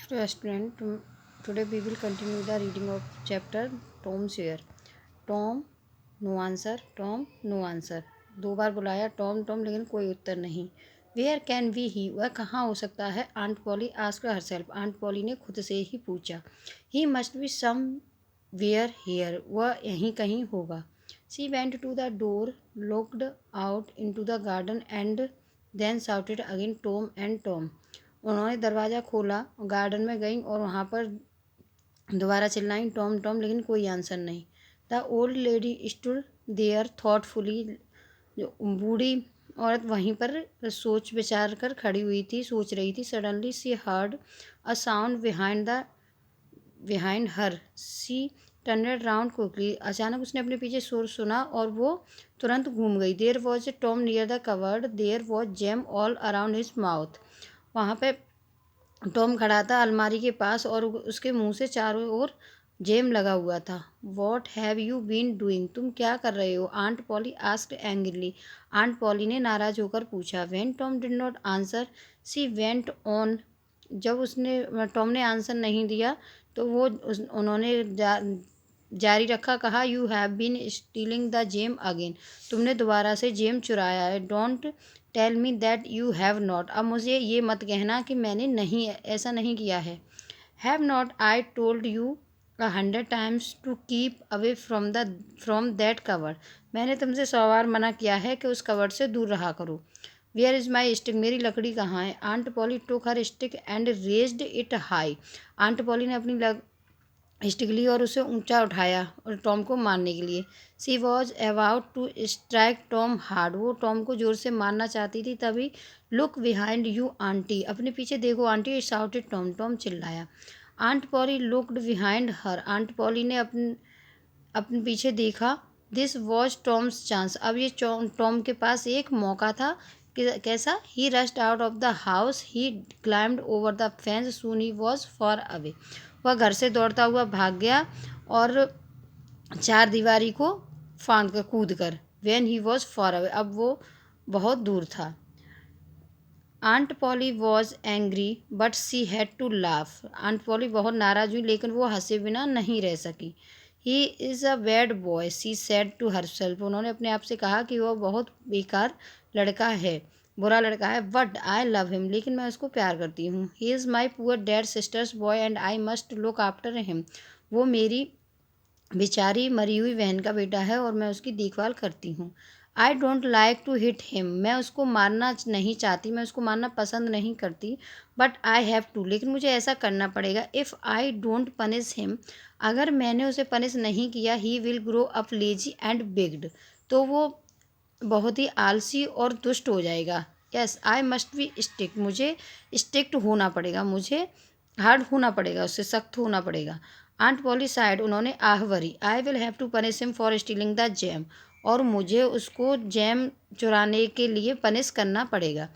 Hello, student. Today we will continue the reading of chapter Tom Sawyer. Tom, no answer. Tom, no answer. दो बार बुलाया Tom Tom, लेकिन कोई उत्तर नहीं. Where can we ही, वह कहाँ हो सकता है. Aunt Polly asked herself, Aunt Polly ने खुद से ही पूछा. He must be somewhere here, वह यहीं कहीं होगा. She went to the door, looked out into the garden and then shouted again Tom and Tom. उन्होंने दरवाज़ा खोला, गार्डन में गई और वहाँ पर दोबारा चिल्लाई टॉम टॉम, लेकिन कोई आंसर नहीं. The old lady stood there thoughtfully, जो बूढ़ी औरत वहीं पर सोच विचार कर खड़ी हुई थी, सोच रही थी. Suddenly she heard a sound behind her. She turned round quickly, अचानक उसने अपने पीछे शोर सुना और वो तुरंत घूम गई. There was a Tom near the cupboard, there was jam all around his mouth. वहाँ पे टॉम खड़ा था अलमारी के पास और उसके मुंह से चारों ओर जेम लगा हुआ था. What have you been doing, तुम क्या कर रहे हो. Aunt Polly asked angrily, Aunt Polly ने नाराज होकर पूछा. When Tom did not answer she went on, जब उसने टॉम ने आंसर नहीं दिया तो उन्होंने जारी रखा. कहा, you have been stealing the jam again, तुमने दोबारा से जेम चुराया है. Don't tell me that you have not, अब मुझे ये मत कहना कि मैंने नहीं ऐसा नहीं किया है. Have not I told you 100 times to keep away from that cover, मैंने तुमसे 100 बार मना किया है कि उस कवर से दूर रहा करो. वेयर इज़ माई स्टिक, मेरी लकड़ी कहाँ है. Aunt Polly took her stick and raised it high, Aunt Polly ने अपनी स्टिक ली और उसे ऊंचा उठाया और टॉम को मारने के लिए. She was about to strike Tom hard, वो टॉम को जोर से मारना चाहती थी. तभी लुक बिहाइंड यू आंटी, अपने पीछे देखो आंटी, शाउटेड टॉम, टॉम चिल्लाया. Aunt Polly looked behind her, Aunt Polly ने अपने अपने पीछे देखा. दिस वॉज टॉम्स चांस, अब ये टॉम के पास एक मौका था. कैसा. He rushed out of the house, he climbed over the fence, soon he was far away, वह घर से दौड़ता हुआ भाग गया और चार दीवारी को फांद कर कूद कर. When he was far away, अब वो बहुत दूर था. Aunt Polly was angry but she had to laugh, Aunt Polly बहुत नाराज हुई लेकिन वो हंसे बिना नहीं रह सकी. He is a bad boy, she said to herself, उन्होंने अपने आप से कहा कि वह बहुत बेकार लड़का है, बुरा लड़का है. बट आई लव हिम, लेकिन मैं उसको प्यार करती हूँ. He is my poor dad sisters boy and I must look after him, वो मेरी बेचारी मरी हुई बहन का बेटा है और मैं उसकी देखभाल करती हूँ. I don't like to hit him, मैं उसको मारना नहीं चाहती, मैं उसको मारना पसंद नहीं करती. बट आई हैव टू, लेकिन मुझे ऐसा करना पड़ेगा. If I don't punish him, अगर मैंने उसे पनिश नहीं किया, he will grow up lazy and wicked, तो वो बहुत ही आलसी और दुष्ट हो जाएगा. Yes, I must be strict, मुझे स्ट्रिक्ट होना पड़ेगा, मुझे हार्ड होना पड़ेगा, उससे सख्त होना पड़ेगा. आंट पॉली साइड, उन्होंने आह भरी. I will have to punish him for stealing the jam, और मुझे उसको जैम चुराने के लिए पनिश करना पड़ेगा.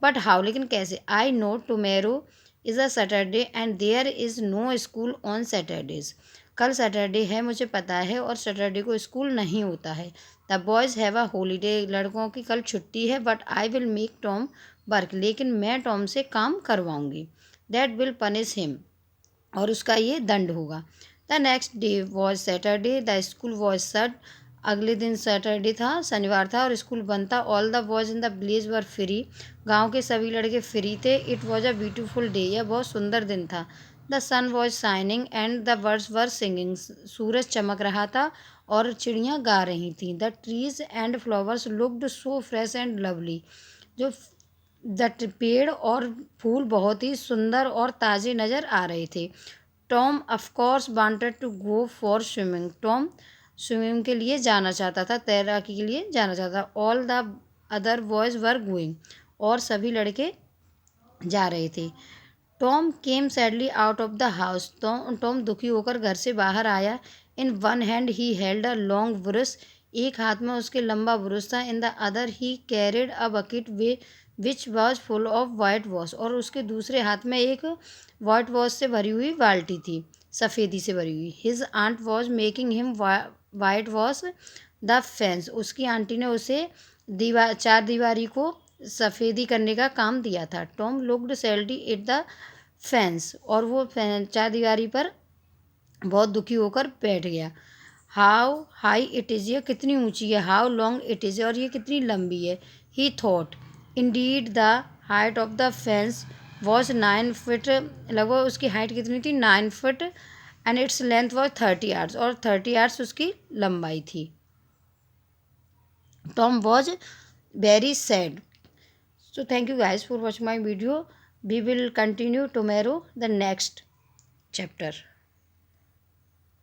बट हाउ, लेकिन कैसे. I know tomorrow is a Saturday and there is no school on Saturdays, कल सैटरडे है मुझे पता है और सैटरडे को स्कूल नहीं होता है. The boys have a holiday, लड़कों की कल छुट्टी है. But I will make Tom work, लेकिन मैं टॉम से काम करवाऊँगी. दैट विल पनिश हिम, और उसका ये दंड होगा. The next day was Saturday, the school was shut, अगले दिन सैटरडे था, शनिवार था और स्कूल बंद था. All the boys in the village were free, गांव के सभी लड़के फ्री थे. It was a beautiful day, यह बहुत सुंदर दिन था. The sun was shining and the birds were singing, सूरज चमक रहा था और चिड़ियाँ गा रही थीं. The trees and flowers looked so fresh and lovely, जो पेड़ और फूल बहुत ही सुंदर और ताज़े नज़र आ रहे थे. Tom of course wanted to go for swimming, Tom swimming के लिए जाना चाहता था, तैराकी के लिए जाना चाहता था. All the other boys were going, और सभी लड़के जा रहे थे. Tom came sadly out of the house, Tom दुखी होकर घर से बाहर आया. In one hand he held a long brush, एक हाथ में उसके लंबा ब्रश था. In the other he carried a bucket which was full of white wash, और उसके दूसरे हाथ में एक वाइट वॉश से भरी हुई बाल्टी थी, सफ़ेदी से भरी हुई. His aunt was making him whitewash the fence, उसकी आंटी ने उसे चार दीवारी को सफ़ेदी करने का काम दिया था. Tom looked sadly at the fence, और वो चारदीवारी पर बहुत दुखी होकर बैठ गया। हाउ हाई इट इज़, ये कितनी ऊंची है। हाउ लॉन्ग इट इज़, और ये कितनी लंबी है। ही thought, Indeed the height of the fence was 9 feet, लगभग उसकी हाइट कितनी थी, 9 feet, and its length was 30 yards, और 30 yards उसकी लंबाई थी। Tom was very sad. So thank you guys for watching my video. We will continue tomorrow the next chapter.